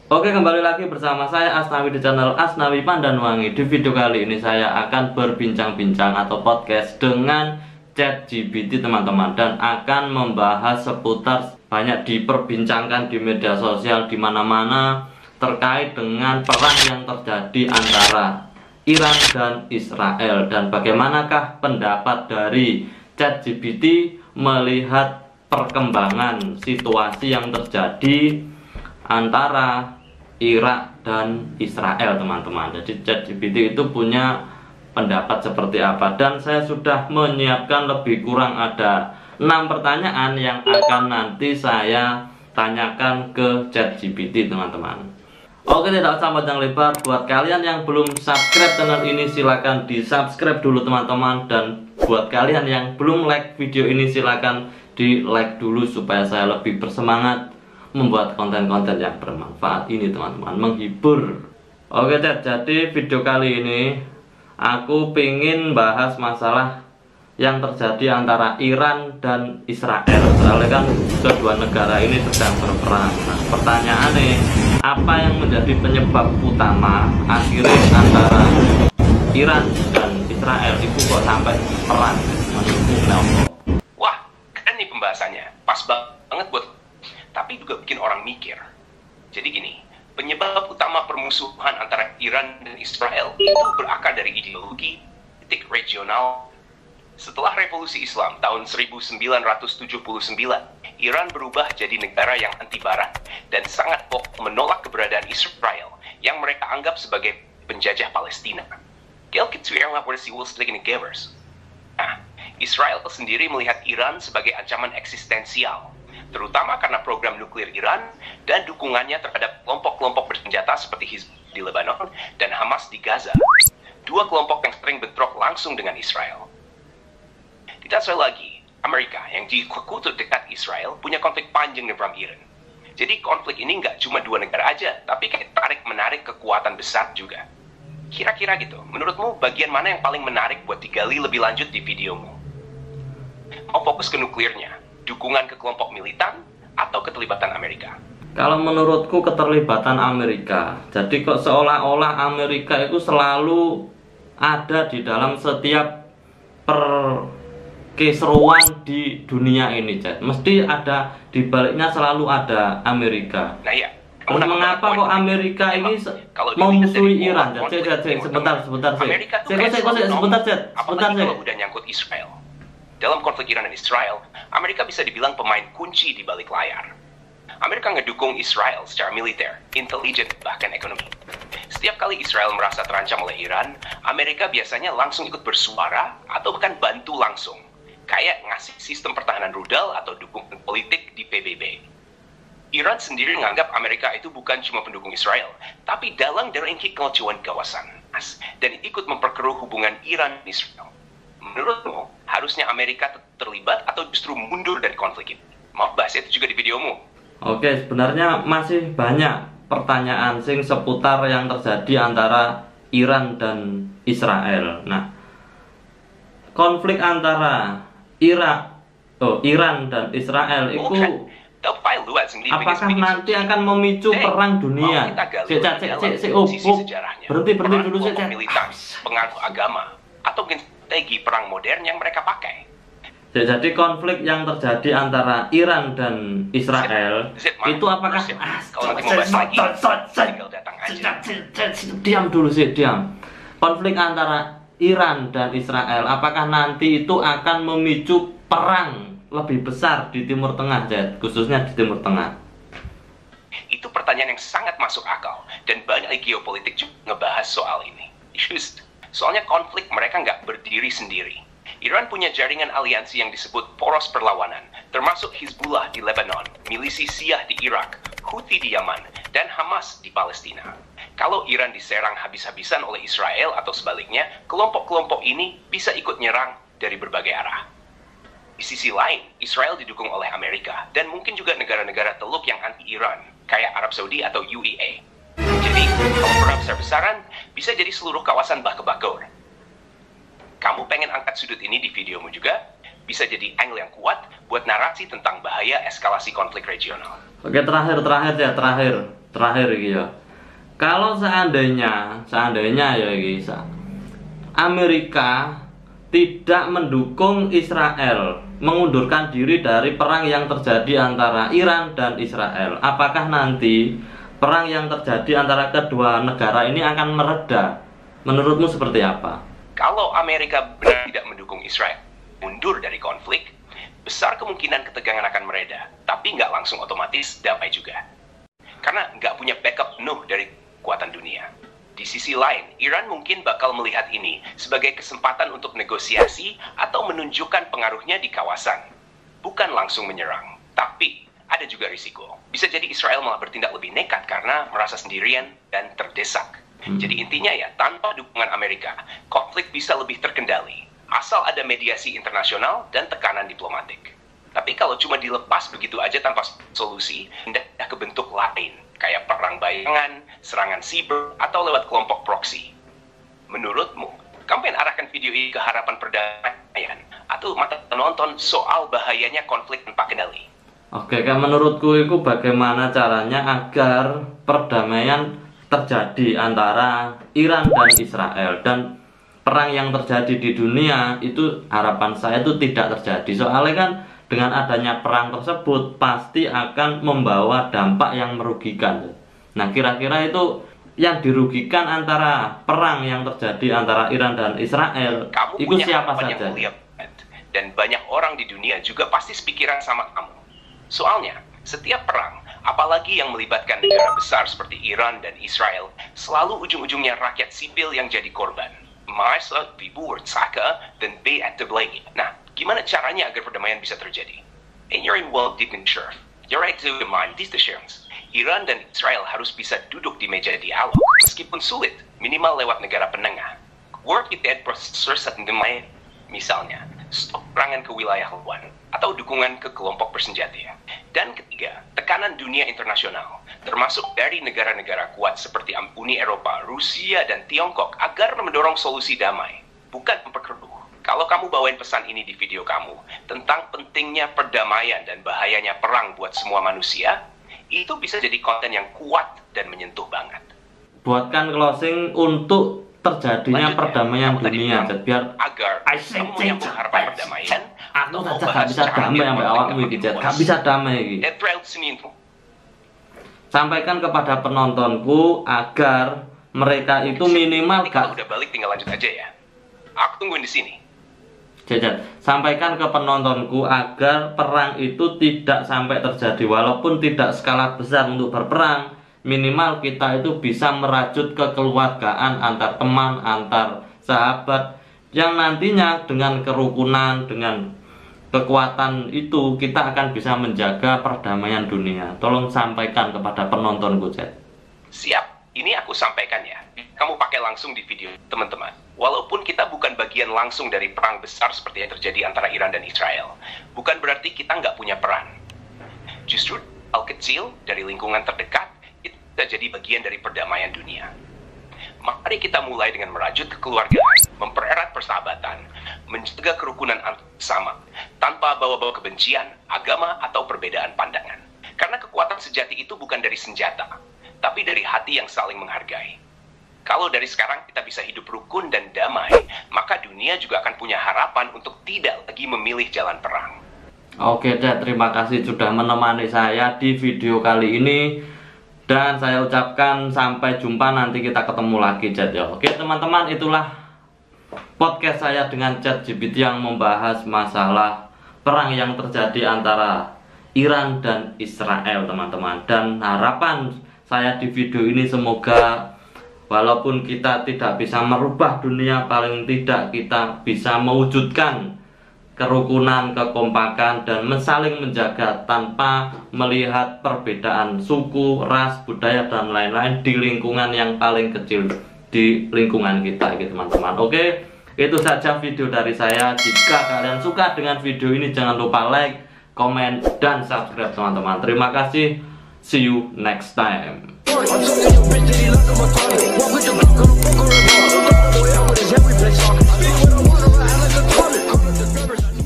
Oke, kembali lagi bersama saya Asnawi di channel Asnawi Pandanwangi. Di video kali ini saya akan berbincang-bincang atau podcast dengan ChatGPT teman-teman, dan akan membahas seputar banyak diperbincangkan di media sosial di mana-mana terkait dengan perang yang terjadi antara Iran dan Israel, dan bagaimanakah pendapat dari ChatGPT melihat perkembangan situasi yang terjadi antara Irak dan Israel, teman-teman. Jadi ChatGPT itu punya pendapat seperti apa, dan saya sudah menyiapkan lebih kurang ada 6 pertanyaan yang akan nanti saya tanyakan ke ChatGPT, teman-teman. Oke, tidak usah panjang lebar. Buat kalian yang belum subscribe channel ini, silahkan di subscribe dulu, teman-teman. Dan buat kalian yang belum like video ini, silahkan di like dulu supaya saya lebih bersemangat membuat konten-konten yang bermanfaat ini, teman-teman, menghibur. Oke, jadi video kali ini aku pengen bahas masalah yang terjadi antara Iran dan Israel. Soalnya kan kedua negara ini sedang berperang. Nah, pertanyaannya, apa yang menjadi penyebab utama akhirnya antara Iran dan Israel itu kok sampai perang? Menurutmu kenapa? Wah, keren nih pembahasannya. Pas banget buat, tapi juga bikin orang mikir. Jadi gini, penyebab utama permusuhan antara Iran dan Israel itu berakar dari ideologi politik regional. Setelah revolusi Islam tahun 1979, Iran berubah jadi negara yang anti barat dan sangat menolak keberadaan Israel yang mereka anggap sebagai penjajah Palestina. Nah, Israel sendiri melihat Iran sebagai ancaman eksistensial, terutama karena program nuklir Iran dan dukungannya terhadap kelompok-kelompok bersenjata seperti Hizbullah di Lebanon dan Hamas di Gaza, dua kelompok yang sering bentrok langsung dengan Israel. Tidak sekali lagi, Amerika yang dikutu dekat Israel punya konflik panjang dengan Iran. Jadi konflik ini nggak cuma dua negara aja, tapi kayak tarik-menarik kekuatan besar juga. Kira-kira gitu, menurutmu bagian mana yang paling menarik buat digali lebih lanjut di videomu? Mau fokus ke nuklirnya, dukungan ke kelompok militan, atau keterlibatan Amerika? Kalau menurutku keterlibatan Amerika. Jadi kok seolah-olah Amerika itu selalu ada di dalam setiap perkeseruan di dunia ini, Chat. Mesti ada, di baliknya selalu ada Amerika. Nah ya, terus mengapa kok Amerika ini memusuhi Iran? Sebentar, kalau udah nyangkut Israel. Dalam konflik Iran dan Israel, Amerika bisa dibilang pemain kunci di balik layar. Amerika ngedukung Israel secara militer, intelijen, bahkan ekonomi. Setiap kali Israel merasa terancam oleh Iran, Amerika biasanya langsung ikut bersuara atau bahkan bantu langsung, kayak ngasih sistem pertahanan rudal atau dukungan politik di PBB. Iran sendiri menganggap Amerika itu bukan cuma pendukung Israel, tapi dalang dari kekacauan kawasan, dan ikut memperkeruh hubungan Iran dan Israel. Menurutmu, harusnya Amerika terlibat atau justru mundur dari konflik ini? Mau bahas itu juga di videomu. Oke, sebenarnya masih banyak pertanyaan sing seputar yang terjadi antara Iran dan Israel. Nah, konflik antara Iran dan Israel itu apakah nanti akan memicu perang dunia? Berhenti dulu, pengaruh agama, atau strategi perang modern yang mereka pakai. Jadi konflik yang terjadi antara Iran dan Israel itu apakah diam. Konflik antara Iran dan Israel apakah nanti itu akan memicu perang lebih besar di Timur Tengah, khususnya di Timur Tengah? Itu pertanyaan yang sangat masuk akal, dan banyak geopolitik juga ngebahas soal ini. Soalnya konflik mereka nggak berdiri sendiri. Iran punya jaringan aliansi yang disebut poros perlawanan, termasuk Hizbullah di Lebanon, milisi Syiah di Irak, Houthi di Yaman, dan Hamas di Palestina. Kalau Iran diserang habis-habisan oleh Israel atau sebaliknya, kelompok-kelompok ini bisa ikut nyerang dari berbagai arah. Di sisi lain, Israel didukung oleh Amerika, dan mungkin juga negara-negara teluk yang anti-Iran, kayak Arab Saudi atau UEA. Jadi, kalau perang besar-besaran, bisa jadi seluruh kawasan bakar-bakar. Kamu pengen angkat sudut ini di videomu juga? Bisa jadi angle yang kuat buat narasi tentang bahaya eskalasi konflik regional. Oke, terakhir terakhir iki ya. Kalau seandainya ya iki, Amerika tidak mendukung Israel mengundurkan diri dari perang yang terjadi antara Iran dan Israel, apakah nanti perang yang terjadi antara kedua negara ini akan mereda? Menurutmu seperti apa? Kalau Amerika benar tidak mendukung Israel mundur dari konflik, besar kemungkinan ketegangan akan mereda, tapi nggak langsung otomatis damai juga. Karena nggak punya backup penuh dari kekuatan dunia. Di sisi lain, Iran mungkin bakal melihat ini sebagai kesempatan untuk negosiasi atau menunjukkan pengaruhnya di kawasan. Bukan langsung menyerang, tapi ada juga risiko. Bisa jadi Israel malah bertindak lebih nekat karena merasa sendirian dan terdesak. Jadi intinya ya, tanpa dukungan Amerika, konflik bisa lebih terkendali, asal ada mediasi internasional dan tekanan diplomatik. Tapi kalau cuma dilepas begitu aja tanpa solusi, pindah ke bentuk lain, kayak perang bayangan, serangan siber, atau lewat kelompok proksi. Menurutmu, kamu pengen arahkan video ini ke harapan perdamaian, atau mata penonton soal bahayanya konflik tanpa kendali? Oke, kan menurutku itu bagaimana caranya agar perdamaian terjadi antara Iran dan Israel, dan perang yang terjadi di dunia itu harapan saya itu tidak terjadi. Soalnya kan dengan adanya perang tersebut pasti akan membawa dampak yang merugikan. Nah, kira-kira itu yang dirugikan antara perang yang terjadi antara Iran dan Israel, kamu itu siapa saja? Dan banyak orang di dunia juga pasti sepikiran sama kamu. Soalnya, setiap perang, apalagi yang melibatkan negara besar seperti Iran dan Israel, selalu ujung-ujungnya rakyat sipil yang jadi korban. Masa people bersaka dan be at the blame. Nah, gimana caranya agar perdamaian bisa terjadi? In your world didn't sure. You're right to remind these decisions. Iran dan Israel harus bisa duduk di meja dialog, meskipun sulit, minimal lewat negara penengah. Work with that process and demand, misalnya, stop perangan ke wilayah lawan, atau dukungan ke kelompok bersenjata. Dan ketiga, tekanan dunia internasional, termasuk dari negara-negara kuat seperti Uni Eropa, Rusia, dan Tiongkok agar mendorong solusi damai, bukan memperkeruh. Kalau kamu bawain pesan ini di video kamu tentang pentingnya perdamaian dan bahayanya perang buat semua manusia, itu bisa jadi konten yang kuat dan menyentuh banget. Buatkan closing untuk terjadinya perdamaian dunia, biar agar kamu yang mengharapkan perdamaian, aku saja gak bisa damai sampai awakmu iki, gak bisa damai iki. Sampaikan kepada penontonku agar mereka itu minimal kalau udah balik tinggal lanjut aja ya. Aku tungguin di sini. Sampaikan ke penontonku agar perang itu tidak sampai terjadi, walaupun tidak skala besar untuk berperang, minimal kita itu bisa merajut kekeluargaan antar teman, antar sahabat, yang nantinya dengan kerukunan, dengan kekuatan itu kita akan bisa menjaga perdamaian dunia. Tolong sampaikan kepada penontonku, Chat. Siap, ini aku sampaikan ya. Kamu pakai langsung di video, teman-teman. Walaupun kita bukan bagian langsung dari perang besar seperti yang terjadi antara Iran dan Israel, bukan berarti kita nggak punya peran. Justru hal kecil dari lingkungan terdekat, kita jadi bagian dari perdamaian dunia. Mari kita mulai dengan merajut kekeluargaan, mempererat persahabatan, menjaga kerukunan antar sesama, tanpa bawa-bawa kebencian, agama, atau perbedaan pandangan. Karena kekuatan sejati itu bukan dari senjata, tapi dari hati yang saling menghargai. Kalau dari sekarang kita bisa hidup rukun dan damai, maka dunia juga akan punya harapan untuk tidak lagi memilih jalan perang. Oke, Dad, terima kasih sudah menemani saya di video kali ini. Dan saya ucapkan sampai jumpa, nanti kita ketemu lagi, Dad ya. Oke, teman-teman, itulah podcast saya dengan ChatGPT yang membahas masalah perang yang terjadi antara Iran dan Israel, teman-teman. Dan harapan saya di video ini semoga walaupun kita tidak bisa merubah dunia, paling tidak kita bisa mewujudkan kerukunan, kekompakan, dan saling menjaga tanpa melihat perbedaan suku, ras, budaya, dan lain-lain di lingkungan yang paling kecil di lingkungan kita gitu, teman-teman. Oke, itu saja video dari saya. Jika kalian suka dengan video ini, jangan lupa like, komen, dan subscribe, teman-teman. Terima kasih. See you next time. I told your bitch that he loved him a toilet. Walk with the Glock, gonna fuck her and boy, I with his every place on. I be with a water, I like a toilet.